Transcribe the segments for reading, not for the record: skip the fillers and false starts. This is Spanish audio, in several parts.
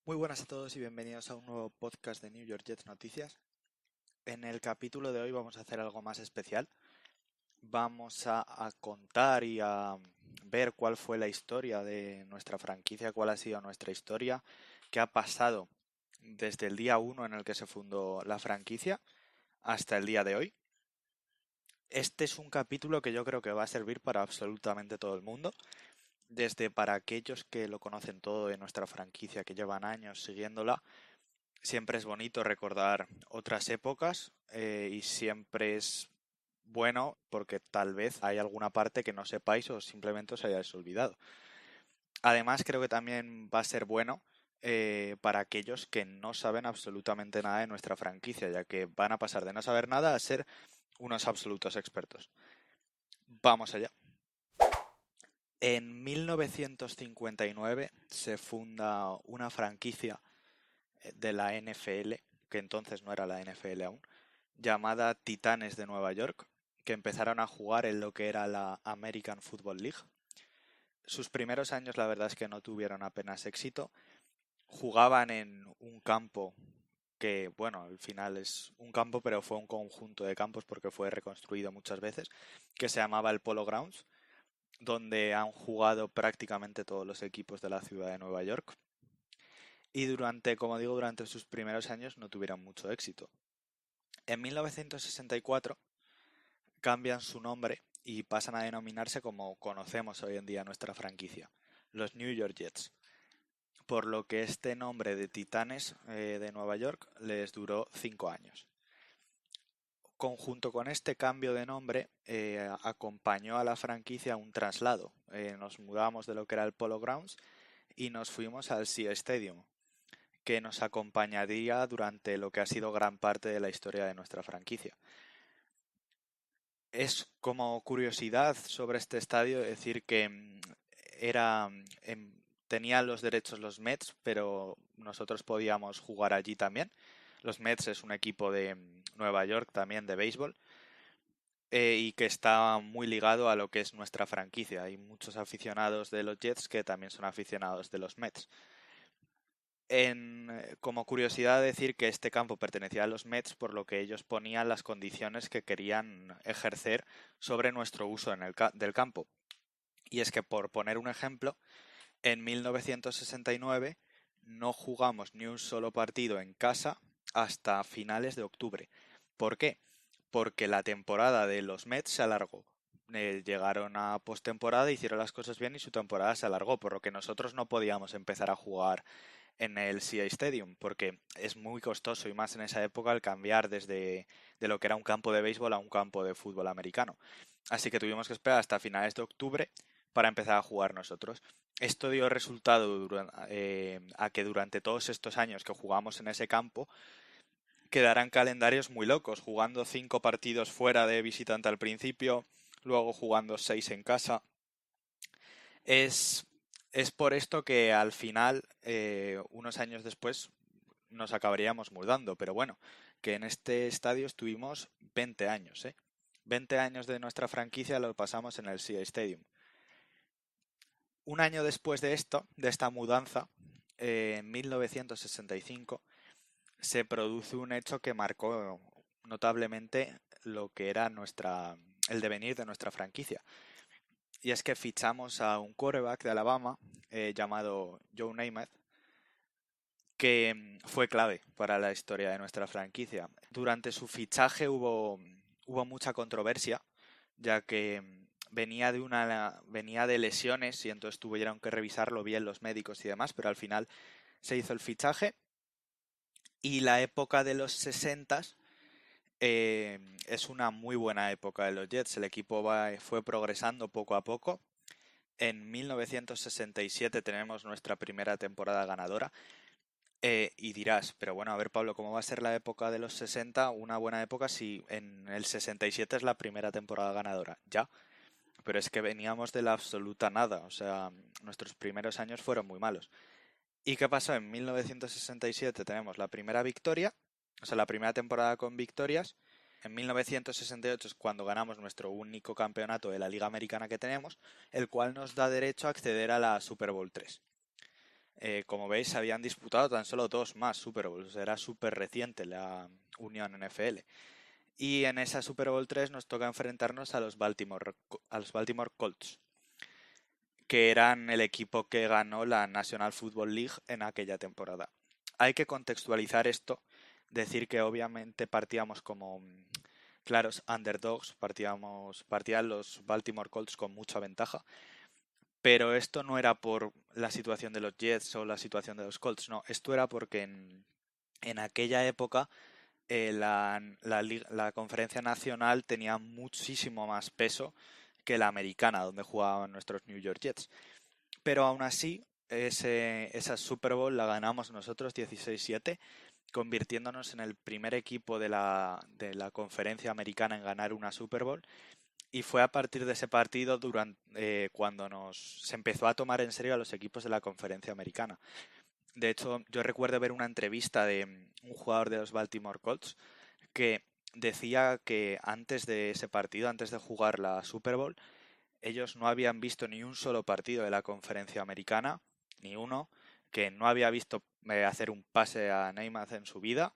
Muy buenas a todos y bienvenidos a un nuevo podcast de New York Jets Noticias. En el capítulo de hoy vamos a hacer algo más especial. Vamos a contar y a ver cuál fue la historia de nuestra franquicia, cuál ha sido nuestra historia, qué ha pasado desde el día 1 en el que se fundó la franquicia hasta el día de hoy. Este es un capítulo que yo creo que va a servir para absolutamente todo el mundo, desde para aquellos que lo conocen todo de nuestra franquicia, que llevan años siguiéndola. Siempre es bonito recordar otras épocas y siempre es bueno porque tal vez hay alguna parte que no sepáis o simplemente os hayáis olvidado. Además, creo que también va a ser bueno para aquellos que no saben absolutamente nada de nuestra franquicia, ya que van a pasar de no saber nada a ser unos absolutos expertos. Vamos allá. En 1959 se funda una franquicia de la NFL, que entonces no era la NFL aún, llamada Titanes de Nueva York, que empezaron a jugar en lo que era la American Football League. Sus primeros años la verdad es que no tuvieron apenas éxito. Jugaban en un campo que, bueno, al final es un campo, pero fue un conjunto de campos porque fue reconstruido muchas veces, que se llamaba el Polo Grounds, donde han jugado prácticamente todos los equipos de la ciudad de Nueva York. Y durante, como digo, durante sus primeros años no tuvieron mucho éxito. En 1964 cambian su nombre y pasan a denominarse como conocemos hoy en día nuestra franquicia, los New York Jets, por lo que este nombre de Titanes de Nueva York les duró 5 años. Conjunto con este cambio de nombre, acompañó a la franquicia un traslado. Nos mudamos de lo que era el Polo Grounds y nos fuimos al Shea Stadium, que nos acompañaría durante lo que ha sido gran parte de la historia de nuestra franquicia. Es como curiosidad sobre este estadio decir que era tenía los derechos los Mets, pero nosotros podíamos jugar allí también. Los Mets es un equipo de Nueva York también de béisbol y que está muy ligado a lo que es nuestra franquicia. Hay muchos aficionados de los Jets que también son aficionados de los Mets. Como curiosidad decir que este campo pertenecía a los Mets, por lo que ellos ponían las condiciones que querían ejercer sobre nuestro uso del campo. Y es que, por poner un ejemplo, en 1969 no jugamos ni un solo partido en casa hasta finales de octubre. ¿Por qué? Porque la temporada de los Mets se alargó. Llegaron a postemporada, hicieron las cosas bien y su temporada se alargó, por lo que nosotros no podíamos empezar a jugar en el Shea Stadium, porque es muy costoso y más en esa época el cambiar desde de lo que era un campo de béisbol a un campo de fútbol americano. Así que tuvimos que esperar hasta finales de octubre para empezar a jugar nosotros. Esto dio resultado a que durante todos estos años que jugamos en ese campo quedarán calendarios muy locos, jugando 5 partidos fuera de visitante al principio, luego jugando 6 en casa. Es, es por esto que al final, unos años después, nos acabaríamos mudando, pero bueno, que en este estadio estuvimos 20 años, ¿eh? 20 años de nuestra franquicia lo pasamos en el Shea Stadium. Un año después de esto, de esta mudanza, en 1965, se produce un hecho que marcó notablemente lo que era el devenir de nuestra franquicia. Y es que fichamos a un quarterback de Alabama llamado Joe Namath, que fue clave para la historia de nuestra franquicia. Durante su fichaje hubo mucha controversia, ya que venía de lesiones y entonces tuvieron que revisarlo bien los médicos y demás, pero al final se hizo el fichaje y la época de los 60 es una muy buena época de los Jets. El equipo fue progresando poco a poco. En 1967 tenemos nuestra primera temporada ganadora. Y dirás, pero bueno, a ver Pablo, ¿cómo va a ser la época de los 60 una buena época si en el 67 es la primera temporada ganadora? Ya, pero es que veníamos de la absoluta nada, o sea, nuestros primeros años fueron muy malos. ¿Y qué pasó? En 1967 tenemos la primera victoria, o sea, la primera temporada con victorias. En 1968 es cuando ganamos nuestro único campeonato de la Liga Americana que tenemos, el cual nos da derecho a acceder a la Super Bowl 3. Como veis, se habían disputado tan solo 2 más Super Bowls. Era súper reciente la unión NFL. Y en esa Super Bowl 3 nos toca enfrentarnos a los Baltimore Colts, que eran el equipo que ganó la National Football League en aquella temporada. Hay que contextualizar esto, decir que obviamente partíamos como claros underdogs, partían los Baltimore Colts con mucha ventaja, pero esto no era por la situación de los Jets o la situación de los Colts, no, esto era porque en aquella época la conferencia nacional tenía muchísimo más peso que la americana, donde jugaban nuestros New York Jets. Pero aún así, esa Super Bowl la ganamos nosotros 16-7, convirtiéndonos en el primer equipo de la conferencia americana en ganar una Super Bowl. Y fue a partir de ese partido cuando se empezó a tomar en serio a los equipos de la conferencia americana. De hecho, yo recuerdo ver una entrevista de un jugador de los Baltimore Colts que decía que antes de ese partido, antes de jugar la Super Bowl, ellos no habían visto ni un solo partido de la conferencia americana, ni uno, que no había visto hacer un pase a Neymath en su vida,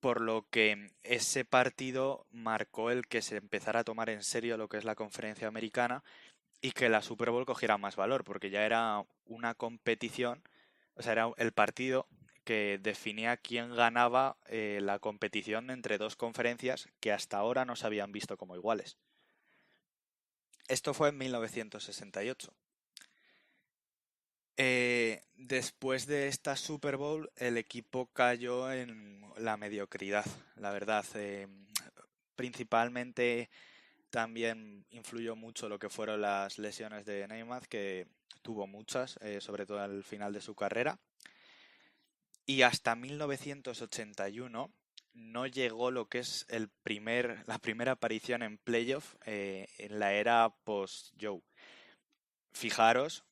por lo que ese partido marcó el que se empezara a tomar en serio lo que es la conferencia americana y que la Super Bowl cogiera más valor, porque ya era una competición, o sea, era el partido que definía quién ganaba la competición entre dos conferencias que hasta ahora no se habían visto como iguales. Esto fue en 1968. Después de esta Super Bowl, el equipo cayó en la mediocridad, la verdad. Principalmente también influyó mucho lo que fueron las lesiones de Neymath, que tuvo muchas, sobre todo al final de su carrera. Y hasta 1981 no llegó lo que es la primera aparición en playoff en la era post-Joe. Fijaros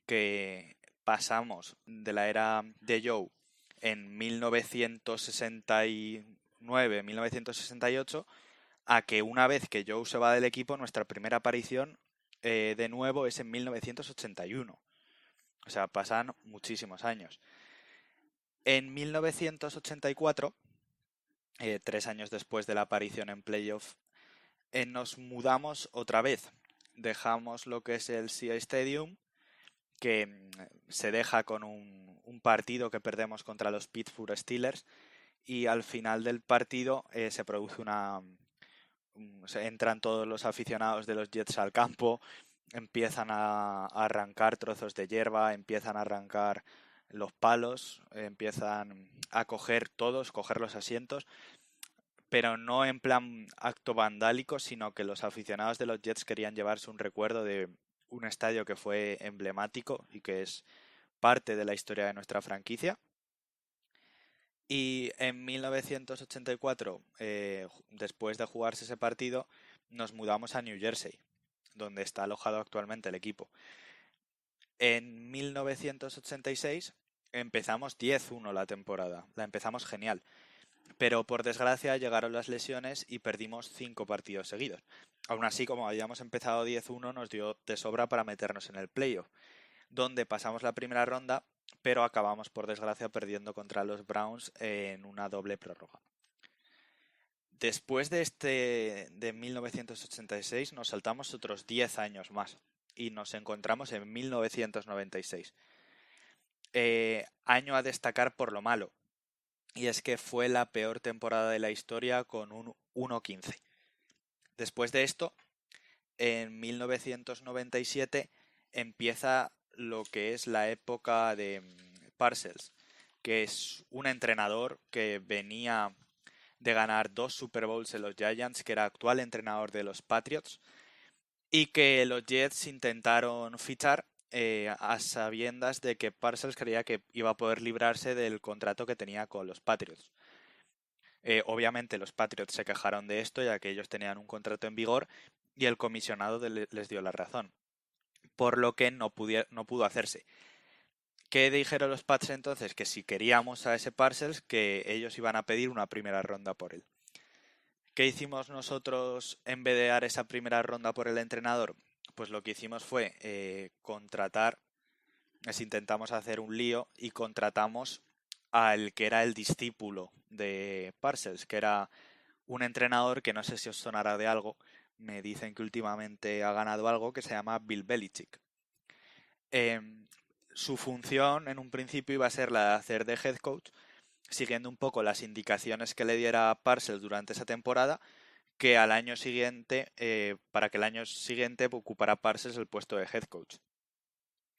que pasamos de la era de Joe en 1969-1968 a que una vez que Joe se va del equipo, nuestra primera aparición de nuevo es en 1981. O sea, pasan muchísimos años. En 1984, 3 años después de la aparición en playoff, nos mudamos otra vez. Dejamos lo que es el SEA Stadium, que se deja con un partido que perdemos contra los Pittsburgh Steelers, y al final del partido se produce se entran todos los aficionados de los Jets al campo, empiezan a arrancar trozos de hierba, empiezan a arrancar los palos, empiezan a coger los asientos, pero no en plan acto vandálico, sino que los aficionados de los Jets querían llevarse un recuerdo de un estadio que fue emblemático y que es parte de la historia de nuestra franquicia. Y en 1984, después de jugarse ese partido, nos mudamos a New Jersey, donde está alojado actualmente el equipo. En 1986 empezamos 10-1 la temporada, la empezamos genial, pero por desgracia llegaron las lesiones y perdimos 5 partidos seguidos. Aún así, como habíamos empezado 10-1, nos dio de sobra para meternos en el playoff, donde pasamos la primera ronda, pero acabamos por desgracia perdiendo contra los Browns en una doble prórroga. Después de 1986 nos saltamos otros 10 años más y nos encontramos en 1996. Año a destacar por lo malo, y es que fue la peor temporada de la historia con un 1-15. Después de esto, en 1997 empieza lo que es la época de Parcells, que es un entrenador que venía de ganar 2 Super Bowls en los Giants, que era actual entrenador de los Patriots, y que los Jets intentaron fichar a sabiendas de que Parcells creía que iba a poder librarse del contrato que tenía con los Patriots. Obviamente los Patriots se quejaron de esto, ya que ellos tenían un contrato en vigor y el comisionado les dio la razón, por lo que no pudo hacerse. ¿Qué dijeron los Pats entonces? Que si queríamos a ese Parcells, que ellos iban a pedir una primera ronda por él. ¿Qué hicimos nosotros en vez de dar esa primera ronda por el entrenador? Pues lo que hicimos fue contratar intentamos hacer un lío y contratamos al que era el discípulo de Parcells, que era un entrenador que no sé si os sonará de algo. Me dicen que últimamente ha ganado algo que se llama Bill Belichick. Su función en un principio iba a ser la de hacer de head coach, siguiendo un poco las indicaciones que le diera Parcells durante esa temporada, que al año siguiente, para que el año siguiente ocupara Parcells el puesto de head coach.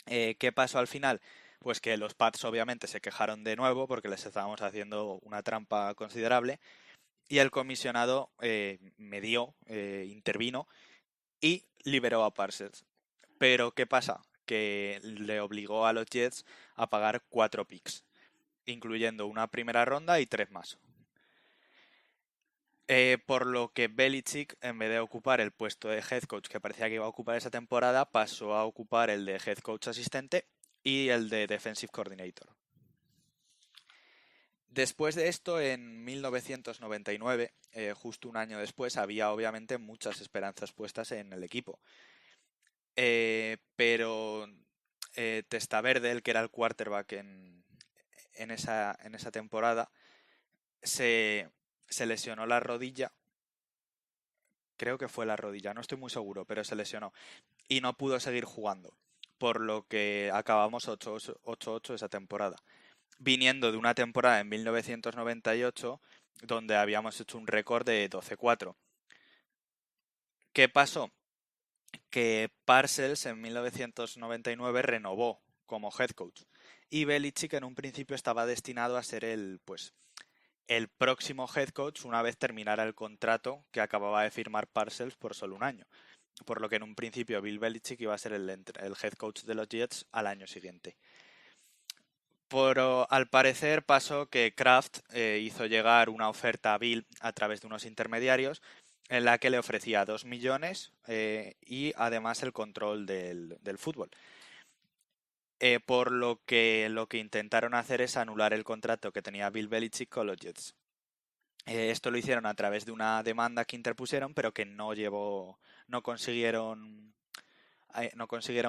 ¿Qué pasó al final? Pues que los Pats obviamente se quejaron de nuevo porque les estábamos haciendo una trampa considerable y el comisionado intervino y liberó a Parcells. Pero ¿qué pasa? Que le obligó a los Jets a pagar 4 picks, incluyendo una primera ronda y 3 más. Por lo que Belichick, en vez de ocupar el puesto de head coach que parecía que iba a ocupar esa temporada, pasó a ocupar el de head coach asistente y el de defensive coordinator. Después de esto, en 1999, justo un año después, había obviamente muchas esperanzas puestas en el equipo. Pero Testaverde, el que era el quarterback en esa temporada, se lesionó la rodilla. Creo que fue la rodilla, no estoy muy seguro, pero se lesionó. Y no pudo seguir jugando. Por lo que acabamos 8-8 esa temporada. Viniendo de una temporada en 1998 donde habíamos hecho un récord de 12-4. ¿Qué pasó? Que Parcells en 1999 renovó como head coach y Belichick en un principio estaba destinado a ser el próximo head coach una vez terminara el contrato que acababa de firmar Parcells por solo un año, por lo que en un principio Bill Belichick iba a ser el head coach de los Jets al año siguiente. Pero al parecer pasó que Kraft hizo llegar una oferta a Bill a través de unos intermediarios en la que le ofrecía 2 millones y además el control del fútbol. Por lo que intentaron hacer es anular el contrato que tenía Bill Belichick con los Jets. Esto lo hicieron a través de una demanda que interpusieron, pero que no consiguieron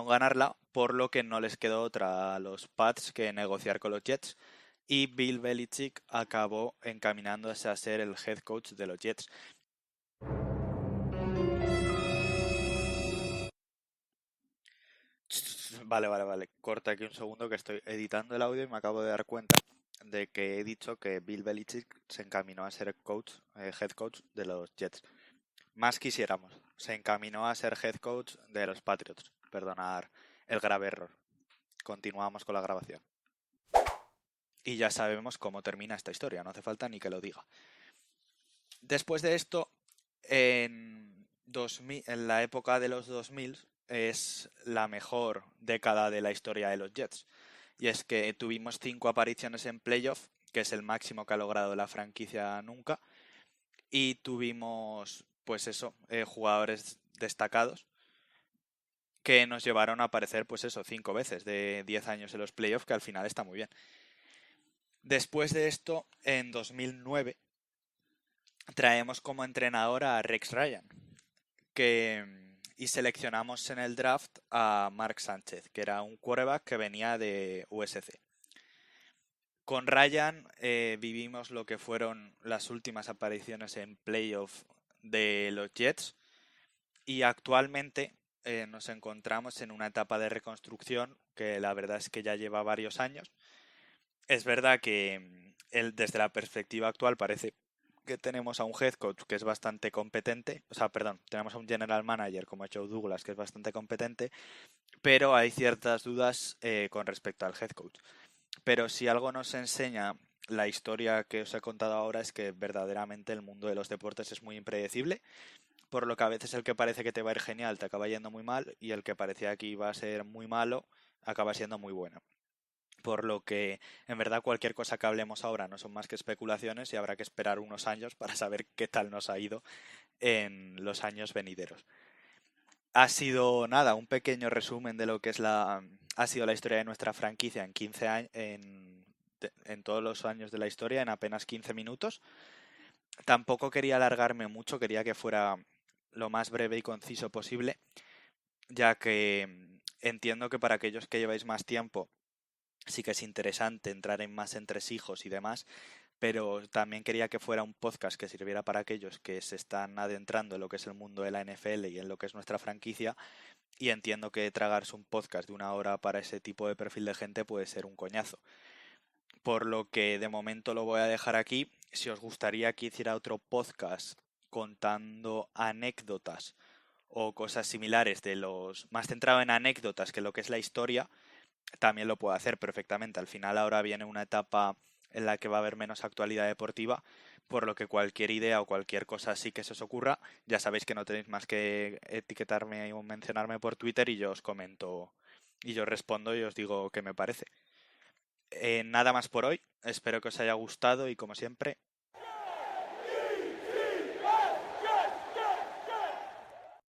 ganarla, por lo que no les quedó otra a los Pats que negociar con los Jets. Y Bill Belichick acabó encaminándose a ser el head coach de los Jets. Vale. Corta aquí un segundo que estoy editando el audio y me acabo de dar cuenta de que he dicho que Bill Belichick se encaminó a ser head coach de los Jets. Más quisiéramos. Se encaminó a ser head coach de los Patriots. Perdonar el grave error. Continuamos con la grabación. Y ya sabemos cómo termina esta historia, no hace falta ni que lo diga. Después de esto, en la época de los 2000 es la mejor década de la historia de los Jets. Y es que tuvimos 5 apariciones en playoff, que es el máximo que ha logrado la franquicia nunca. Y tuvimos, pues eso, jugadores destacados que nos llevaron a aparecer, pues eso, 5 veces de 10 años en los playoffs, que al final está muy bien. Después de esto, en 2009, traemos como entrenador a Rex Ryan, y seleccionamos en el draft a Mark Sánchez, que era un quarterback que venía de USC. Con Ryan vivimos lo que fueron las últimas apariciones en playoff de los Jets y actualmente nos encontramos en una etapa de reconstrucción que la verdad es que ya lleva varios años. Es verdad que desde la perspectiva actual parece que tenemos a un head coach que es bastante competente, tenemos a un general manager como Joe Douglas que es bastante competente, pero hay ciertas dudas con respecto al head coach. Pero si algo nos enseña la historia que os he contado ahora es que verdaderamente el mundo de los deportes es muy impredecible, por lo que a veces el que parece que te va a ir genial te acaba yendo muy mal y el que parecía que iba a ser muy malo acaba siendo muy bueno. Por lo que, en verdad, cualquier cosa que hablemos ahora no son más que especulaciones y habrá que esperar unos años para saber qué tal nos ha ido en los años venideros. Ha sido, nada, un pequeño resumen de lo que ha sido la historia de nuestra franquicia en 15 años, en todos los años de la historia, en apenas 15 minutos. Tampoco quería alargarme mucho, quería que fuera lo más breve y conciso posible, ya que entiendo que para aquellos que lleváis más tiempo sí que es interesante entrar en más entresijos y demás, pero también quería que fuera un podcast que sirviera para aquellos que se están adentrando en lo que es el mundo de la NFL y en lo que es nuestra franquicia, y entiendo que tragarse un podcast de 1 hora para ese tipo de perfil de gente puede ser un coñazo. Por lo que de momento lo voy a dejar aquí. Si os gustaría que hiciera otro podcast contando anécdotas o cosas similares de los más centrado en anécdotas que lo que es la historia, también lo puedo hacer perfectamente. Al final ahora viene una etapa en la que va a haber menos actualidad deportiva, por lo que cualquier idea o cualquier cosa así que se os ocurra, ya sabéis que no tenéis más que etiquetarme o mencionarme por Twitter y yo os comento y yo respondo y os digo qué me parece. Nada más por hoy, espero que os haya gustado y como siempre,